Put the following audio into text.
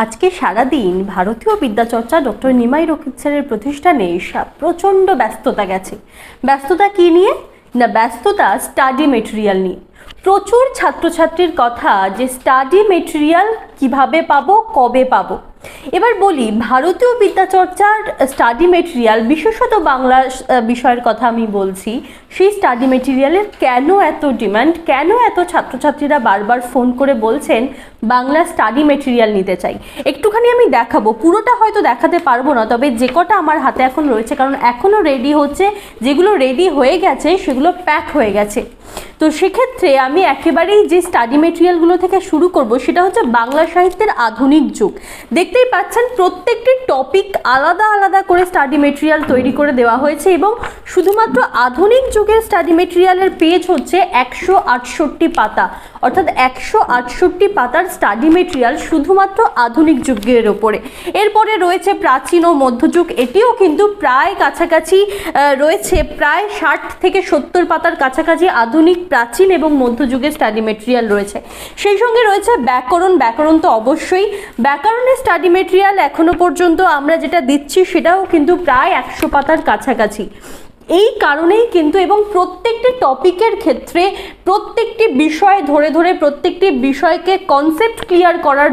আজকে সারাদিন ভারতীয় বিদ্যাচর্চা ডক্টর নিমাই রক্ষিত স্যারের প্রতিষ্ঠানে প্রচণ্ড ব্যস্ততা গেছে। ব্যস্ততা কি নিয়ে? না, ব্যস্ততা স্টাডি মেটেরিয়াল নিয়ে। প্রচুর ছাত্রছাত্রীর কথা যে স্টাডি মেটেরিয়াল কিভাবে পাবো, কবে পাবো। এবার বলি, ভারতীয় বিদ্যাচর্চার স্টাডি মেটেরিয়াল, বিশেষত বাংলা বিষয়ের কথা আমি বলছি, সেই স্টাডি মেটেরিয়ালের কেন এত ডিমান্ড, কেন এত ছাত্রছাত্রীরা বারবার ফোন করে বলছেন বাংলা স্টাডি মেটেরিয়াল নিতে চাই। একটুখানি আমি দেখাবো, পুরোটা হয়তো দেখাতে পারবো না, তবে যে কটা আমার হাতে এখন রয়েছে, কারণ এখনও রেডি হচ্ছে, যেগুলো রেডি হয়ে গেছে সেগুলো প্যাক হয়ে গেছে। তো সেক্ষেত্রে আমি একেবারেই যে স্টাডি মেটেরিয়ালগুলো থেকে শুরু করব সেটা হচ্ছে বাংলা সাহিত্যের আধুনিক যুগ। দেখতেই পাচ্ছেন প্রত্যেকটি টপিক আলাদা আলাদা করে স্টাডি মেটেরিয়াল তৈরি করে দেওয়া হয়েছে, এবং শুধুমাত্র আধুনিক যুগের স্টাডি মেটেরিয়ালের পেজ হচ্ছে 168 পাতা, অর্থাৎ 168 পাতার স্টাডি মেটেরিয়াল শুধুমাত্র আধুনিক যুগের ওপরে। এরপরে রয়েছে প্রাচীন ও মধ্যযুগ, এটিও কিন্তু প্রায় কাছাকাছি রয়েছে, প্রায় 60 থেকে 70 পাতার কাছাকাছি আধুনিক, প্রাচীন এবং মধ্যযুগের স্টাডি মেটেরিয়াল রয়েছে। সেই সঙ্গে রয়েছে ব্যাকরণ তো অবশ্যই। ব্যাকরণের স্টাডি মেটেরিয়াল এখনো পর্যন্ত আমরা যেটা দিচ্ছি সেটাও কিন্তু প্রায় 100 পাতার কাছাকাছি। এই কারণেই কিন্তু, এবং প্রত্যেকটি টপিকের ক্ষেত্রে প্রত্যেকটি বিষয় ধরে ধরে প্রত্যেকটি বিষয়কে কনসেপ্ট ক্লিয়ার করার